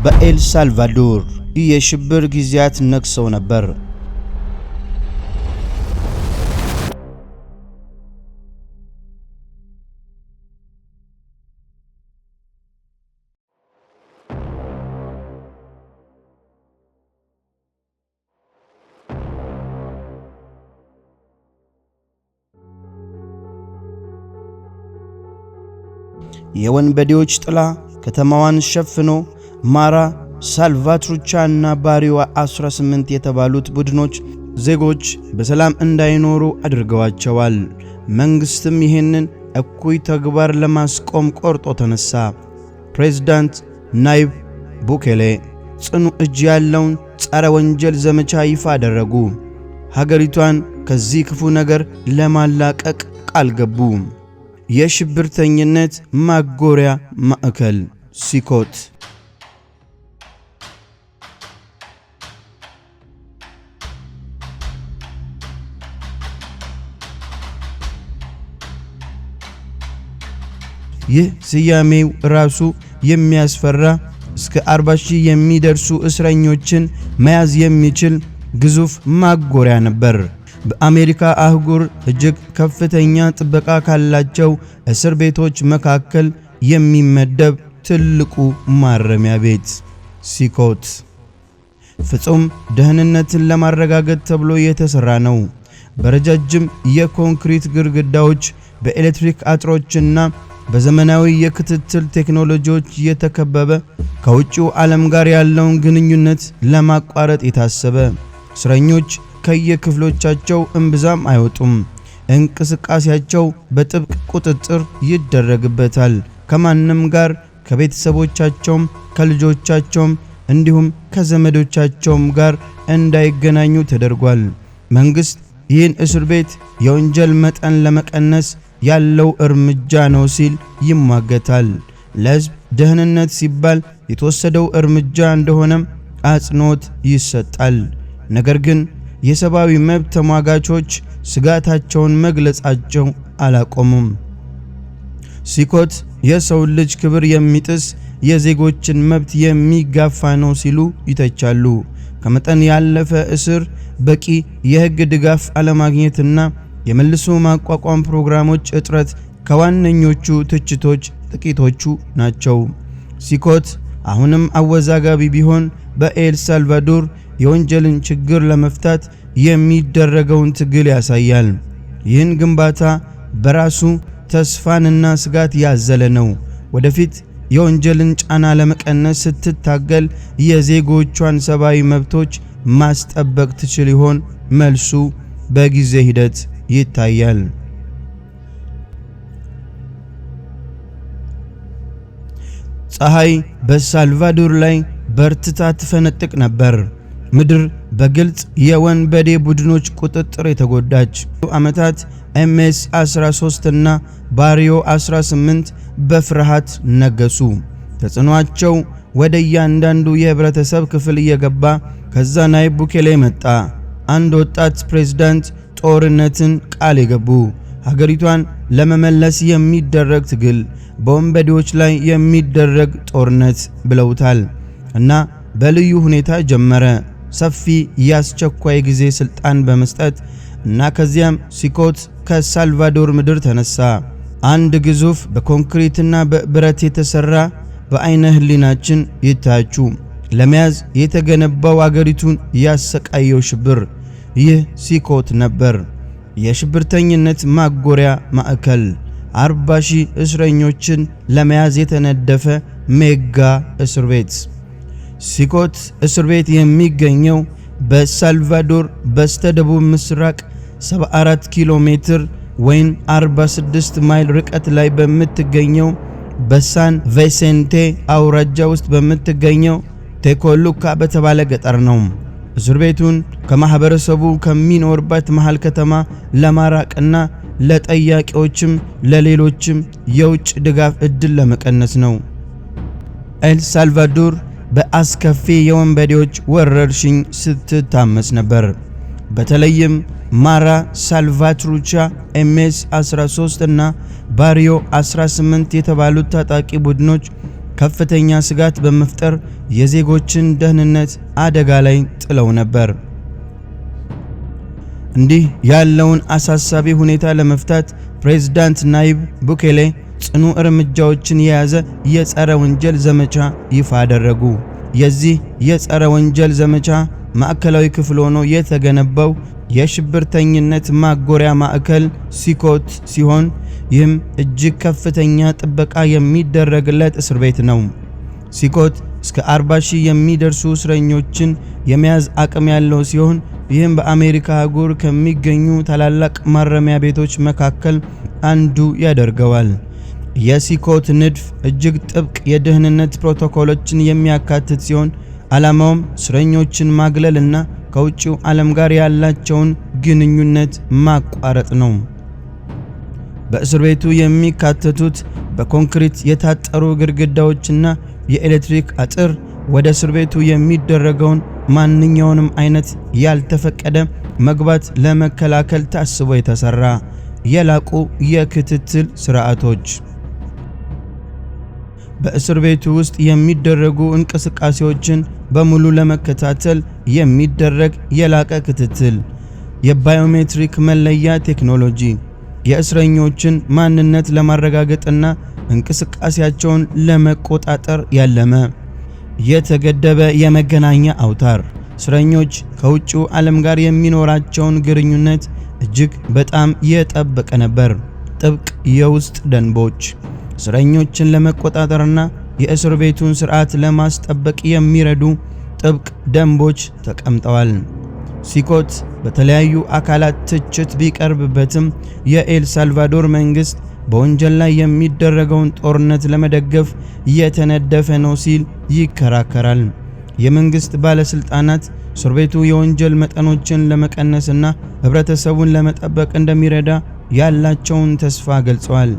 በኤል ሳልቫዶር የሽብር ጊዜያት ነግሰው ነበር። የወንበዴዎች ጥላ ከተማዋን ሸፍኖ ማራ፣ ሳልቫትሩቻ እና ባሪዮ 18 የተባሉት ቡድኖች ዜጎች በሰላም እንዳይኖሩ አድርገዋቸዋል። መንግስትም ይህንን እኩይ ተግባር ለማስቆም ቆርጦ ተነሳ። ፕሬዝዳንት ናይብ ቡኬሌ ጽኑ እጅ ያለውን ጸረ ወንጀል ዘመቻ ይፋ አደረጉ። ሀገሪቷን ከዚህ ክፉ ነገር ለማላቀቅ ቃል ገቡ። የሽብርተኝነት ማጎሪያ ማዕከል ሲኮት። ይህ ስያሜው ራሱ የሚያስፈራ እስከ 40,000 የሚደርሱ እስረኞችን መያዝ የሚችል ግዙፍ ማጎሪያ ነበር። በአሜሪካ አህጉር እጅግ ከፍተኛ ጥበቃ ካላቸው እስር ቤቶች መካከል የሚመደብ ትልቁ ማረሚያ ቤት ሲኮት ፍጹም ደህንነትን ለማረጋገጥ ተብሎ የተሰራ ነው። በረጃጅም የኮንክሪት ግድግዳዎች፣ በኤሌክትሪክ አጥሮችና በዘመናዊ የክትትል ቴክኖሎጂዎች የተከበበ፣ ከውጭው ዓለም ጋር ያለውን ግንኙነት ለማቋረጥ የታሰበ። እስረኞች ከየክፍሎቻቸው እምብዛም አይወጡም። እንቅስቃሴያቸው በጥብቅ ቁጥጥር ይደረግበታል። ከማንም ጋር ከቤተሰቦቻቸውም ከልጆቻቸውም እንዲሁም ከዘመዶቻቸውም ጋር እንዳይገናኙ ተደርጓል። መንግስት ይህን እስር ቤት የወንጀል መጠን ለመቀነስ ያለው እርምጃ ነው ሲል ይሟገታል። ለሕዝብ ደህንነት ሲባል የተወሰደው እርምጃ እንደሆነም አጽንኦት ይሰጣል። ነገር ግን የሰብአዊ መብት ተሟጋቾች ስጋታቸውን መግለጻቸው አላቆሙም። ሲኮት የሰው ልጅ ክብር የሚጥስ የዜጎችን መብት የሚጋፋ ነው ሲሉ ይተቻሉ። ከመጠን ያለፈ እስር፣ በቂ የሕግ ድጋፍ አለማግኘትና የመልሶ ማቋቋም ፕሮግራሞች እጥረት ከዋነኞቹ ትችቶች ጥቂቶቹ ናቸው። ሲኮት አሁንም አወዛጋቢ ቢሆን በኤል ሳልቫዶር የወንጀልን ችግር ለመፍታት የሚደረገውን ትግል ያሳያል። ይህን ግንባታ በራሱ ተስፋንና ስጋት ያዘለ ነው። ወደፊት የወንጀልን ጫና ለመቀነስ ስትታገል የዜጎቿን ሰብአዊ መብቶች ማስጠበቅ ትችል ይሆን? መልሱ በጊዜ ሂደት ይታያል። ፀሐይ በሳልቫዶር ላይ በርትታ ትፈነጥቅ ነበር። ምድር በግልጽ የወንበዴ ቡድኖች ቁጥጥር የተጎዳች። ዓመታት ኤምኤስ 13 እና ባሪዮ 18 በፍርሃት ነገሱ። ተጽዕኖአቸው ወደ እያንዳንዱ የህብረተሰብ ክፍል እየገባ ከዛ ናይብ ቡኬሌ መጣ። አንድ ወጣት ፕሬዝዳንት ጦርነትን ቃል የገቡ። ሀገሪቷን ለመመለስ የሚደረግ ትግል፣ በወንበዴዎች ላይ የሚደረግ ጦርነት ብለውታል። እና በልዩ ሁኔታ ጀመረ። ሰፊ የአስቸኳይ ጊዜ ስልጣን በመስጠት እና ከዚያም ሲኮት ከሳልቫዶር ምድር ተነሳ። አንድ ግዙፍ በኮንክሪትና በብረት የተሰራ በአይነ ህሊናችን ይታያቹ ለመያዝ የተገነባው አገሪቱን ያሰቃየው ሽብር፣ ይህ ሲኮት ነበር። የሽብርተኝነት ማጎሪያ ማዕከል፣ 40,000 እስረኞችን ለመያዝ የተነደፈ ሜጋ እስር ቤት። ሲኮት እስር ቤት የሚገኘው በሳልቫዶር በስተደቡብ ምስራቅ 74 ኪሎ ሜትር ወይም 46 ማይል ርቀት ላይ በምትገኘው በሳን ቪሴንቴ አውራጃ ውስጥ በምትገኘው ቴኮሉካ በተባለ ገጠር ነው። እስር ቤቱን ከማህበረሰቡ ከሚኖርበት መሃል ከተማ ለማራቅና ለጠያቂዎችም ለሌሎችም የውጭ ድጋፍ እድል ለመቀነስ ነው። ኤል ሳልቫዶር በአስከፊ የወንበዴዎች ወረርሽኝ ስትታመስ ነበር። በተለይም ማራ፣ ሳልቫትሩቻ፣ ኤምኤስ 13 እና ባሪዮ 18 የተባሉት ታጣቂ ቡድኖች ከፍተኛ ስጋት በመፍጠር የዜጎችን ደህንነት አደጋ ላይ ጥለው ነበር። እንዲህ ያለውን አሳሳቢ ሁኔታ ለመፍታት ፕሬዝዳንት ናይብ ቡኬሌ ጽኑ እርምጃዎችን የያዘ የጸረ ወንጀል ዘመቻ ይፋ አደረጉ። የዚህ የጸረ ወንጀል ዘመቻ ማዕከላዊ ክፍል ሆኖ የተገነባው የሽብርተኝነት ማጎሪያ ማዕከል ሲኮት ሲሆን ይህም እጅግ ከፍተኛ ጥበቃ የሚደረግለት እስር ቤት ነው። ሲኮት እስከ 40,000 የሚደርሱ እስረኞችን የመያዝ አቅም ያለው ሲሆን ይህም በአሜሪካ አህጉር ከሚገኙ ታላላቅ ማረሚያ ቤቶች መካከል አንዱ ያደርገዋል። የሲኮት ንድፍ እጅግ ጥብቅ የደህንነት ፕሮቶኮሎችን የሚያካትት ሲሆን ዓላማውም እስረኞችን ማግለልና ከውጭው ዓለም ጋር ያላቸውን ግንኙነት ማቋረጥ ነው። በእስር ቤቱ የሚካተቱት በኮንክሪት የታጠሩ ግድግዳዎችና የኤሌክትሪክ አጥር ወደ እስር ቤቱ የሚደረገውን ማንኛውንም አይነት ያልተፈቀደ መግባት ለመከላከል ታስቦ የተሰራ የላቁ የክትትል ስርዓቶች። በእስር ቤቱ ውስጥ የሚደረጉ እንቅስቃሴዎችን በሙሉ ለመከታተል የሚደረግ የላቀ ክትትል፣ የባዮሜትሪክ መለያ ቴክኖሎጂ፣ የእስረኞችን ማንነት ለማረጋገጥና እንቅስቃሴያቸውን ለመቆጣጠር ያለመ የተገደበ የመገናኛ አውታር፣ እስረኞች ከውጭው ዓለም ጋር የሚኖራቸውን ግንኙነት እጅግ በጣም የጠበቀ ነበር። ጥብቅ የውስጥ ደንቦች እስረኞችን ለመቆጣጠርና የእስር ቤቱን ስርዓት ለማስጠበቅ የሚረዱ ጥብቅ ደንቦች ተቀምጠዋል። ሲኮት በተለያዩ አካላት ትችት ቢቀርብበትም የኤል ሳልቫዶር መንግስት በወንጀል ላይ የሚደረገውን ጦርነት ለመደገፍ የተነደፈ ነው ሲል ይከራከራል። የመንግስት ባለስልጣናት እስር ቤቱ የወንጀል መጠኖችን ለመቀነስና ህብረተሰቡን ለመጠበቅ እንደሚረዳ ያላቸውን ተስፋ ገልጸዋል።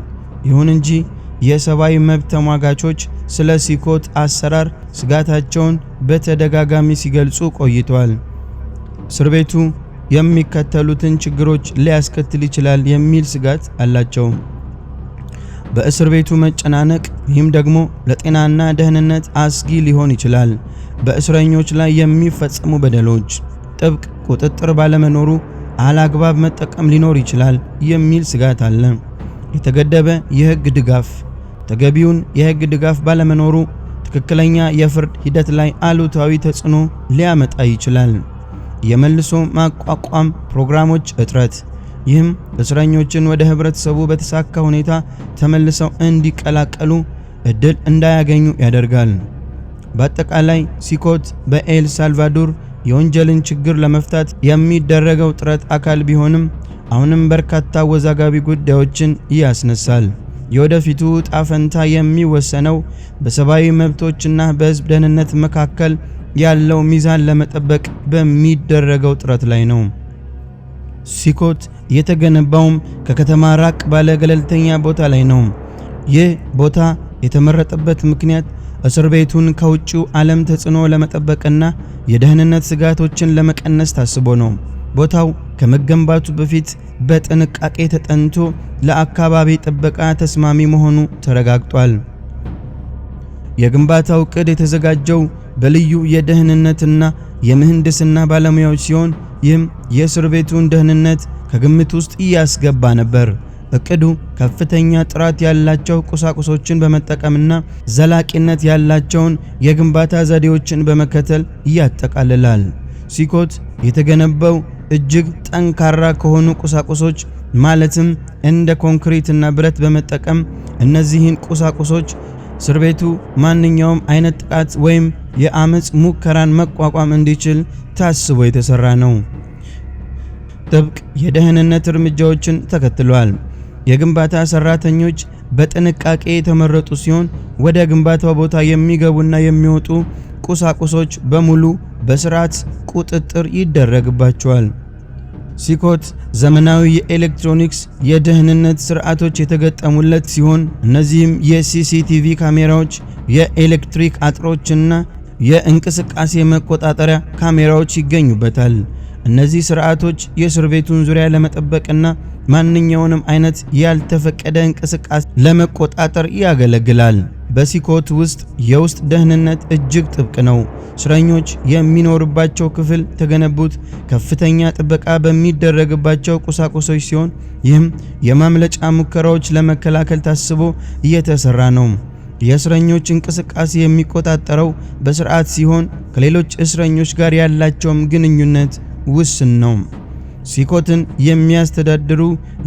ይሁን እንጂ የሰብአዊ መብት ተሟጋቾች ስለ ሲኮት አሰራር ስጋታቸውን በተደጋጋሚ ሲገልጹ ቆይተዋል። እስር ቤቱ የሚከተሉትን ችግሮች ሊያስከትል ይችላል የሚል ስጋት አላቸው። በእስር ቤቱ መጨናነቅ፣ ይህም ደግሞ ለጤናና ደህንነት አስጊ ሊሆን ይችላል። በእስረኞች ላይ የሚፈጸሙ በደሎች፣ ጥብቅ ቁጥጥር ባለመኖሩ አላግባብ መጠቀም ሊኖር ይችላል የሚል ስጋት አለ። የተገደበ የህግ ድጋፍ፣ ተገቢውን የህግ ድጋፍ ባለመኖሩ ትክክለኛ የፍርድ ሂደት ላይ አሉታዊ ተጽዕኖ ሊያመጣ ይችላል። የመልሶ ማቋቋም ፕሮግራሞች እጥረት፣ ይህም እስረኞችን ወደ ህብረተሰቡ በተሳካ ሁኔታ ተመልሰው እንዲቀላቀሉ እድል እንዳያገኙ ያደርጋል። በአጠቃላይ ሲኮት በኤል ሳልቫዶር የወንጀልን ችግር ለመፍታት የሚደረገው ጥረት አካል ቢሆንም አሁንም በርካታ አወዛጋቢ ጉዳዮችን ያስነሳል። የወደፊቱ ዕጣ ፈንታ የሚወሰነው በሰብአዊ መብቶችና በህዝብ ደህንነት መካከል ያለው ሚዛን ለመጠበቅ በሚደረገው ጥረት ላይ ነው። ሲኮት የተገነባውም ከከተማ ራቅ ባለ ገለልተኛ ቦታ ላይ ነው። ይህ ቦታ የተመረጠበት ምክንያት እስር ቤቱን ከውጭው ዓለም ተጽዕኖ ለመጠበቅና የደህንነት ስጋቶችን ለመቀነስ ታስቦ ነው። ቦታው ከመገንባቱ በፊት በጥንቃቄ ተጠንቶ ለአካባቢ ጥበቃ ተስማሚ መሆኑ ተረጋግጧል። የግንባታው ዕቅድ የተዘጋጀው በልዩ የደህንነትና የምህንድስና ባለሙያዎች ሲሆን ይህም የእስር ቤቱን ደህንነት ከግምት ውስጥ ያስገባ ነበር። እቅዱ ከፍተኛ ጥራት ያላቸው ቁሳቁሶችን በመጠቀምና ዘላቂነት ያላቸውን የግንባታ ዘዴዎችን በመከተል ያጠቃልላል። ሲኮት የተገነባው እጅግ ጠንካራ ከሆኑ ቁሳቁሶች ማለትም እንደ ኮንክሪትና ብረት በመጠቀም እነዚህን ቁሳቁሶች እስር ቤቱ ማንኛውም አይነት ጥቃት ወይም የአመጽ ሙከራን መቋቋም እንዲችል ታስቦ የተሰራ ነው። ጥብቅ የደህንነት እርምጃዎችን ተከትሏል። የግንባታ ሰራተኞች በጥንቃቄ የተመረጡ ሲሆን ወደ ግንባታው ቦታ የሚገቡና የሚወጡ ቁሳቁሶች በሙሉ በስርዓት ቁጥጥር ይደረግባቸዋል። ሲኮት ዘመናዊ የኤሌክትሮኒክስ የደህንነት ስርዓቶች የተገጠሙለት ሲሆን እነዚህም የሲሲቲቪ ካሜራዎች፣ የኤሌክትሪክ አጥሮችና የእንቅስቃሴ መቆጣጠሪያ ካሜራዎች ይገኙበታል። እነዚህ ስርዓቶች የእስር ቤቱን ዙሪያ ለመጠበቅና ማንኛውንም አይነት ያልተፈቀደ እንቅስቃሴ ለመቆጣጠር ያገለግላል። በሲኮት ውስጥ የውስጥ ደህንነት እጅግ ጥብቅ ነው። እስረኞች የሚኖርባቸው ክፍል ተገነቡት ከፍተኛ ጥበቃ በሚደረግባቸው ቁሳቁሶች ሲሆን ይህም የማምለጫ ሙከራዎች ለመከላከል ታስቦ እየተሰራ ነው። የእስረኞች እንቅስቃሴ የሚቆጣጠረው በስርዓት ሲሆን ከሌሎች እስረኞች ጋር ያላቸውም ግንኙነት ውስን ነው። ሲኮትን የሚያስተዳድሩ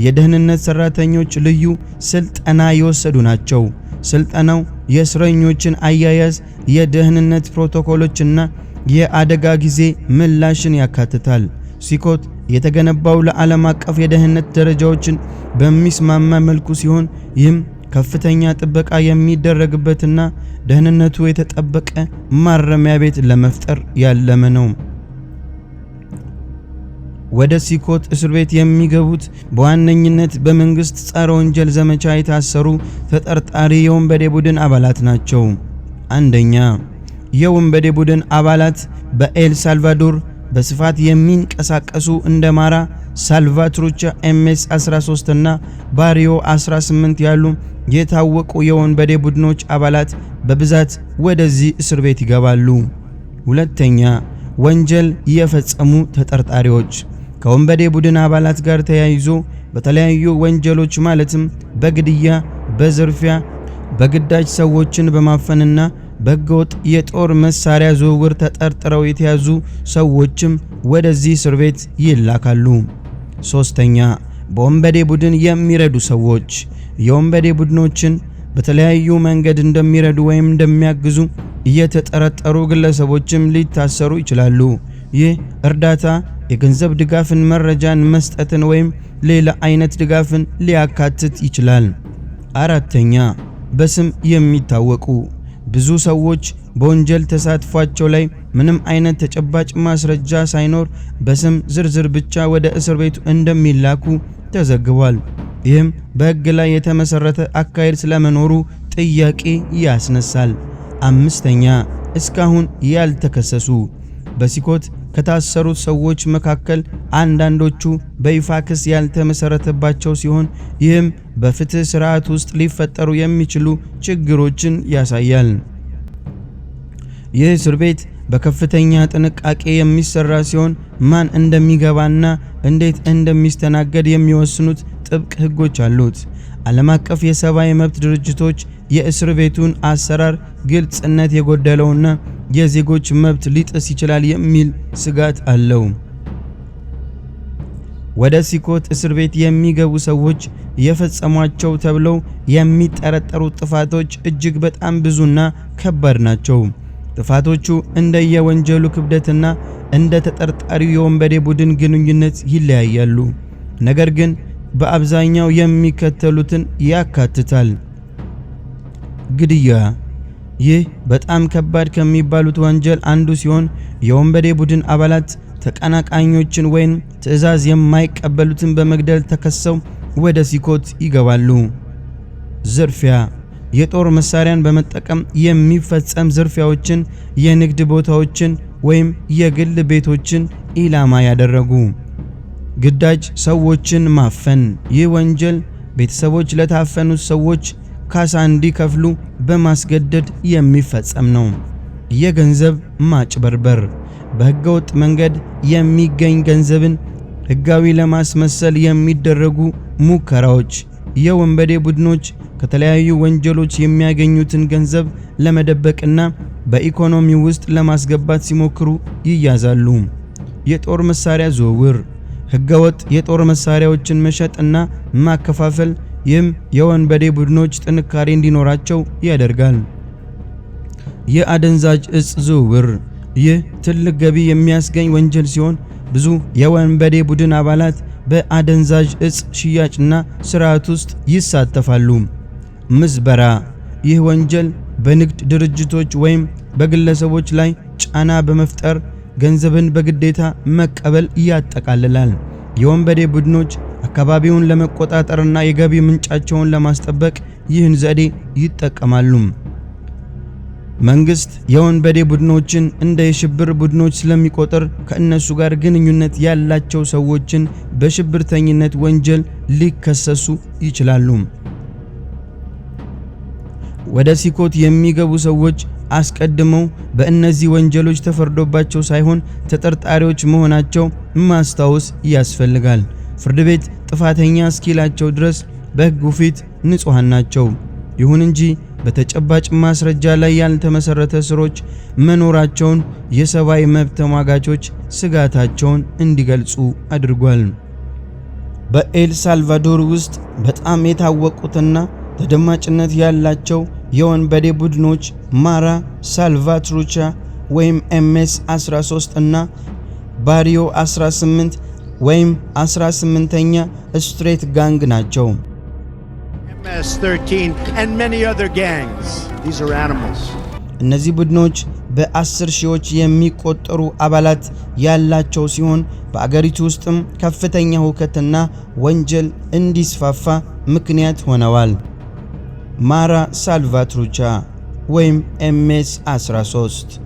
የደህንነት ሰራተኞች ልዩ ስልጠና የወሰዱ ናቸው። ስልጠናው የእስረኞችን አያያዝ፣ የደህንነት ፕሮቶኮሎችና የአደጋ ጊዜ ምላሽን ያካትታል። ሲኮት የተገነባው ለዓለም አቀፍ የደህንነት ደረጃዎችን በሚስማማ መልኩ ሲሆን ይህም ከፍተኛ ጥበቃ የሚደረግበትና ደህንነቱ የተጠበቀ ማረሚያ ቤት ለመፍጠር ያለመ ነው። ወደ ሲኮት እስር ቤት የሚገቡት በዋነኝነት በመንግስት ጸረ ወንጀል ዘመቻ የታሰሩ ተጠርጣሪ የወንበዴ ቡድን አባላት ናቸው። አንደኛ፣ የወንበዴ ቡድን አባላት በኤል ሳልቫዶር በስፋት የሚንቀሳቀሱ እንደ ማራ ሳልቫትሩቻ MS-13 እና ባሪዮ 18 ያሉ የታወቁ የወንበዴ ቡድኖች አባላት በብዛት ወደዚህ እስር ቤት ይገባሉ። ሁለተኛ፣ ወንጀል የፈጸሙ ተጠርጣሪዎች ከወንበዴ ቡድን አባላት ጋር ተያይዞ በተለያዩ ወንጀሎች ማለትም በግድያ፣ በዝርፊያ፣ በግዳጅ ሰዎችን በማፈንና በህገወጥ የጦር መሳሪያ ዝውውር ተጠርጥረው የተያዙ ሰዎችም ወደዚህ እስር ቤት ይላካሉ። ሶስተኛ፣ በወንበዴ ቡድን የሚረዱ ሰዎች የወንበዴ ቡድኖችን በተለያዩ መንገድ እንደሚረዱ ወይም እንደሚያግዙ እየተጠረጠሩ ግለሰቦችም ሊታሰሩ ይችላሉ። ይህ እርዳታ የገንዘብ ድጋፍን፣ መረጃን መስጠትን ወይም ሌላ አይነት ድጋፍን ሊያካትት ይችላል። አራተኛ፣ በስም የሚታወቁ ብዙ ሰዎች በወንጀል ተሳትፏቸው ላይ ምንም አይነት ተጨባጭ ማስረጃ ሳይኖር በስም ዝርዝር ብቻ ወደ እስር ቤቱ እንደሚላኩ ተዘግቧል። ይህም በሕግ ላይ የተመሰረተ አካሄድ ስለመኖሩ ጥያቄ ያስነሳል። አምስተኛ፣ እስካሁን ያልተከሰሱ በሲኮት ከታሰሩት ሰዎች መካከል አንዳንዶቹ በይፋ ክስ ያልተመሰረተባቸው ሲሆን ይህም በፍትህ ስርዓት ውስጥ ሊፈጠሩ የሚችሉ ችግሮችን ያሳያል። ይህ እስር ቤት በከፍተኛ ጥንቃቄ የሚሰራ ሲሆን ማን እንደሚገባና እንዴት እንደሚስተናገድ የሚወስኑት ጥብቅ ህጎች አሉት። ዓለም አቀፍ የሰብአዊ መብት ድርጅቶች የእስር ቤቱን አሰራር ግልጽነት የጎደለውና የዜጎች መብት ሊጥስ ይችላል የሚል ስጋት አለው። ወደ ሲኮት እስር ቤት የሚገቡ ሰዎች የፈጸሟቸው ተብለው የሚጠረጠሩ ጥፋቶች እጅግ በጣም ብዙና ከባድ ናቸው። ጥፋቶቹ እንደየወንጀሉ ክብደትና እንደ ተጠርጣሪው የወንበዴ ቡድን ግንኙነት ይለያያሉ። ነገር ግን በአብዛኛው የሚከተሉትን ያካትታል። ግድያ። ይህ በጣም ከባድ ከሚባሉት ወንጀል አንዱ ሲሆን የወንበዴ ቡድን አባላት ተቀናቃኞችን ወይም ትዕዛዝ የማይቀበሉትን በመግደል ተከሰው ወደ ሲኮት ይገባሉ። ዝርፊያ። የጦር መሳሪያን በመጠቀም የሚፈጸም ዝርፊያዎችን፣ የንግድ ቦታዎችን ወይም የግል ቤቶችን ኢላማ ያደረጉ። ግዳጅ ሰዎችን ማፈን። ይህ ወንጀል ቤተሰቦች ለታፈኑት ሰዎች ካሳ እንዲከፍሉ በማስገደድ የሚፈጸም ነው። የገንዘብ ማጭበርበር። በህገወጥ መንገድ የሚገኝ ገንዘብን ህጋዊ ለማስመሰል የሚደረጉ ሙከራዎች። የወንበዴ ቡድኖች ከተለያዩ ወንጀሎች የሚያገኙትን ገንዘብ ለመደበቅና በኢኮኖሚ ውስጥ ለማስገባት ሲሞክሩ ይያዛሉ። የጦር መሳሪያ ዝውውር። ህገወጥ የጦር መሳሪያዎችን መሸጥና ማከፋፈል። ይህም የወንበዴ ቡድኖች ጥንካሬ እንዲኖራቸው ያደርጋል። የአደንዛዥ እጽ ዝውውር። ይህ ትልቅ ገቢ የሚያስገኝ ወንጀል ሲሆን ብዙ የወንበዴ ቡድን አባላት በአደንዛዥ እጽ ሽያጭና ስርዓት ውስጥ ይሳተፋሉ። ምዝበራ። ይህ ወንጀል በንግድ ድርጅቶች ወይም በግለሰቦች ላይ ጫና በመፍጠር ገንዘብን በግዴታ መቀበል ያጠቃልላል። የወንበዴ ቡድኖች አካባቢውን ለመቆጣጠርና የገቢ ምንጫቸውን ለማስጠበቅ ይህን ዘዴ ይጠቀማሉ። መንግስት የወንበዴ ቡድኖችን እንደ የሽብር ቡድኖች ስለሚቆጥር ከእነሱ ጋር ግንኙነት ያላቸው ሰዎችን በሽብርተኝነት ወንጀል ሊከሰሱ ይችላሉ። ወደ ሲኮት የሚገቡ ሰዎች አስቀድመው በእነዚህ ወንጀሎች ተፈርዶባቸው ሳይሆን ተጠርጣሪዎች መሆናቸው ማስታወስ ያስፈልጋል። ፍርድ ቤት ጥፋተኛ እስኪላቸው ድረስ በሕጉ ፊት ንጹሃን ናቸው። ይሁን እንጂ በተጨባጭ ማስረጃ ላይ ያልተመሰረተ ስሮች መኖራቸውን የሰብአዊ መብት ተሟጋቾች ስጋታቸውን እንዲገልጹ አድርጓል። በኤል ሳልቫዶር ውስጥ በጣም የታወቁትና ተደማጭነት ያላቸው የወንበዴ ቡድኖች ማራ ሳልቫትሩቻ ወይም MS-13 እና ባሪዮ 18 ወይም 18ኛ ስትሬት ጋንግ ናቸው። MS-13 and many other gangs. These are animals. እነዚህ ቡድኖች በ10 ሺዎች የሚቆጠሩ አባላት ያላቸው ሲሆን በአገሪቱ ውስጥም ከፍተኛ ሁከትና ወንጀል እንዲስፋፋ ምክንያት ሆነዋል። ማራ ሳልቫትሩቻ ወይም MS-13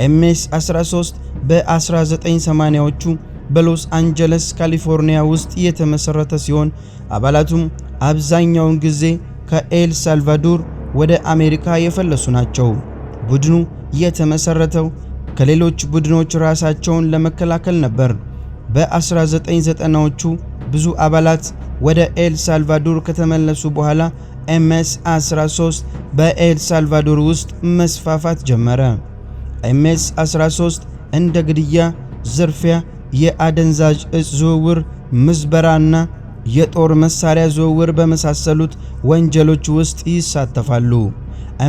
MS-13 በ1980ዎቹ በሎስ አንጀለስ ካሊፎርኒያ ውስጥ የተመሰረተ ሲሆን አባላቱም አብዛኛውን ጊዜ ከኤል ሳልቫዶር ወደ አሜሪካ የፈለሱ ናቸው። ቡድኑ የተመሰረተው ከሌሎች ቡድኖች ራሳቸውን ለመከላከል ነበር። በ1990ዎቹ ብዙ አባላት ወደ ኤል ሳልቫዶር ከተመለሱ በኋላ MS-13 በኤል ሳልቫዶር ውስጥ መስፋፋት ጀመረ። MS-13 እንደ ግድያ፣ ዝርፊያ፣ የአደንዛዥ እጽ ዝውውር፣ ምዝበራና የጦር መሳሪያ ዝውውር በመሳሰሉት ወንጀሎች ውስጥ ይሳተፋሉ።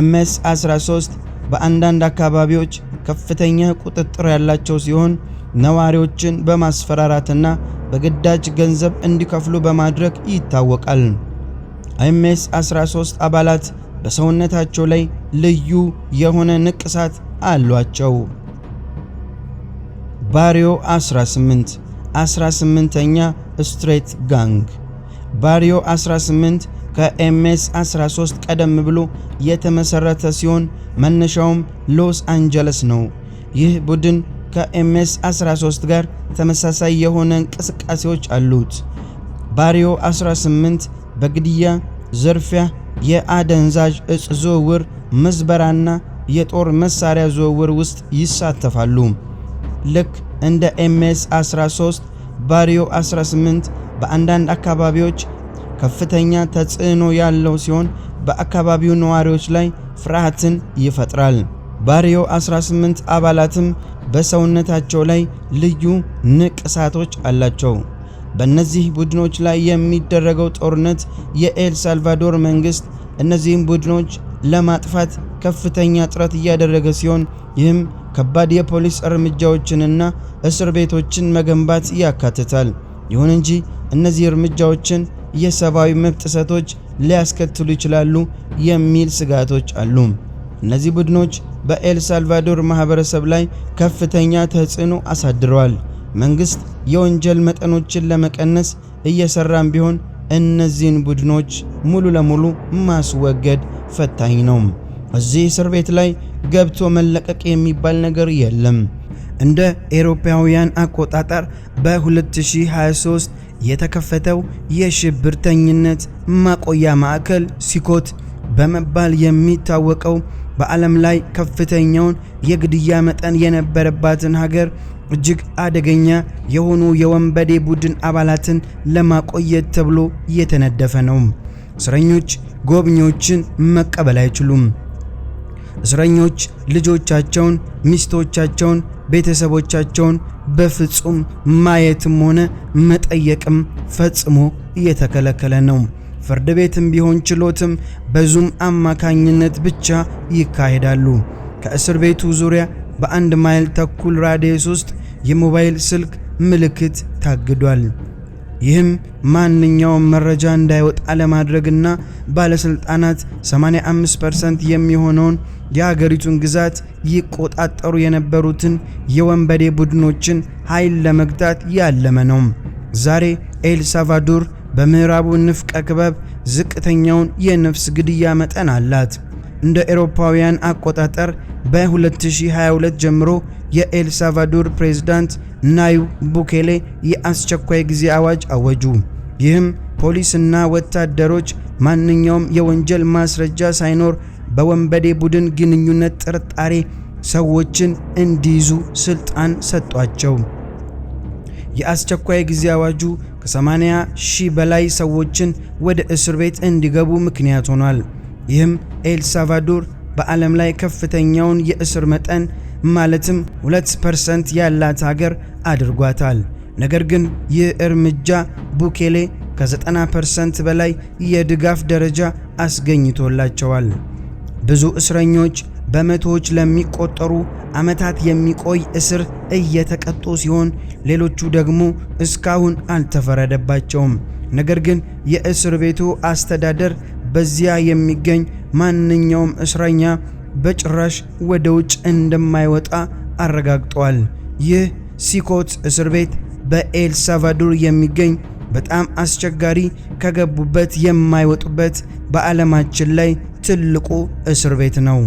MS-13 በአንዳንድ አካባቢዎች ከፍተኛ ቁጥጥር ያላቸው ሲሆን ነዋሪዎችን በማስፈራራትና በግዳጅ ገንዘብ እንዲከፍሉ በማድረግ ይታወቃል። MS-13 አባላት በሰውነታቸው ላይ ልዩ የሆነ ንቅሳት አሏቸው። ባሪዮ 18 18ኛ ስትሬት ጋንግ ባሪዮ 18 ከMS-13 ቀደም ብሎ የተመሰረተ ሲሆን መነሻውም ሎስ አንጀለስ ነው። ይህ ቡድን ከMS-13 ጋር ተመሳሳይ የሆነ እንቅስቃሴዎች አሉት። ባሪዮ 18 በግድያ፣ ዝርፊያ፣ የአደንዛዥ እጽ ዝውውር፣ ምዝበራና የጦር መሳሪያ ዝውውር ውስጥ ይሳተፋሉ። ልክ እንደ MS-13 ባሪዮ 18 በአንዳንድ አካባቢዎች ከፍተኛ ተጽዕኖ ያለው ሲሆን በአካባቢው ነዋሪዎች ላይ ፍርሃትን ይፈጥራል። ባሪዮ 18 አባላትም በሰውነታቸው ላይ ልዩ ንቅሳቶች አላቸው። በእነዚህ ቡድኖች ላይ የሚደረገው ጦርነት የኤል ሳልቫዶር መንግስት እነዚህን ቡድኖች ለማጥፋት ከፍተኛ ጥረት እያደረገ ሲሆን ይህም ከባድ የፖሊስ እርምጃዎችንና እስር ቤቶችን መገንባት ያካትታል። ይሁን እንጂ እነዚህ እርምጃዎችን የሰብአዊ መብት ጥሰቶች ሊያስከትሉ ይችላሉ የሚል ስጋቶች አሉ። እነዚህ ቡድኖች በኤል ሳልቫዶር ማህበረሰብ ላይ ከፍተኛ ተጽዕኖ አሳድረዋል። መንግስት የወንጀል መጠኖችን ለመቀነስ እየሰራም ቢሆን እነዚህን ቡድኖች ሙሉ ለሙሉ ማስወገድ ፈታኝ ነው። እዚህ እስር ቤት ላይ ገብቶ መለቀቅ የሚባል ነገር የለም። እንደ ኤሮፓውያን አቆጣጠር በ2023 የተከፈተው የሽብርተኝነት ማቆያ ማዕከል ሲኮት በመባል የሚታወቀው በዓለም ላይ ከፍተኛውን የግድያ መጠን የነበረባትን ሀገር እጅግ አደገኛ የሆኑ የወንበዴ ቡድን አባላትን ለማቆየት ተብሎ የተነደፈ ነው። እስረኞች ጎብኚዎችን መቀበል አይችሉም። እስረኞች ልጆቻቸውን፣ ሚስቶቻቸውን፣ ቤተሰቦቻቸውን በፍጹም ማየትም ሆነ መጠየቅም ፈጽሞ የተከለከለ ነው። ፍርድ ቤትም ቢሆን ችሎትም በዙም አማካኝነት ብቻ ይካሄዳሉ። ከእስር ቤቱ ዙሪያ በ1 ማይል ተኩል ራዲየስ ውስጥ የሞባይል ስልክ ምልክት ታግዷል። ይህም ማንኛውም መረጃ እንዳይወጣ ለማድረግና ባለስልጣናት 85% የሚሆነውን የሀገሪቱን ግዛት ይቆጣጠሩ የነበሩትን የወንበዴ ቡድኖችን ኃይል ለመግታት ያለመ ነው። ዛሬ ኤል ሳልቫዶር በምዕራቡ ንፍቀ ክበብ ዝቅተኛውን የነፍስ ግድያ መጠን አላት። እንደ አውሮፓውያን አቆጣጠር በ2022 ጀምሮ የኤል ሳልቫዶር ፕሬዝዳንት ናይብ ቡኬሌ የአስቸኳይ ጊዜ አዋጅ አወጁ። ይህም ፖሊስና ወታደሮች ማንኛውም የወንጀል ማስረጃ ሳይኖር በወንበዴ ቡድን ግንኙነት ጥርጣሬ ሰዎችን እንዲይዙ ስልጣን ሰጧቸው። የአስቸኳይ ጊዜ አዋጁ ከ80,000 በላይ ሰዎችን ወደ እስር ቤት እንዲገቡ ምክንያት ሆኗል። ይህም ኤል ሳልቫዶር በዓለም ላይ ከፍተኛውን የእስር መጠን ማለትም 2% ያላት ሀገር አድርጓታል። ነገር ግን ይህ እርምጃ ቡኬሌ ከ90% በላይ የድጋፍ ደረጃ አስገኝቶላቸዋል። ብዙ እስረኞች በመቶዎች ለሚቆጠሩ ዓመታት የሚቆይ እስር እየተቀጡ ሲሆን ሌሎቹ ደግሞ እስካሁን አልተፈረደባቸውም። ነገር ግን የእስር ቤቱ አስተዳደር በዚያ የሚገኝ ማንኛውም እስረኛ በጭራሽ ወደ ውጭ እንደማይወጣ አረጋግጧል። ይህ ሲኮት እስር ቤት በኤል ሳልቫዶር የሚገኝ በጣም አስቸጋሪ ከገቡበት የማይወጡበት በዓለማችን ላይ ትልቁ እስር ቤት ነው።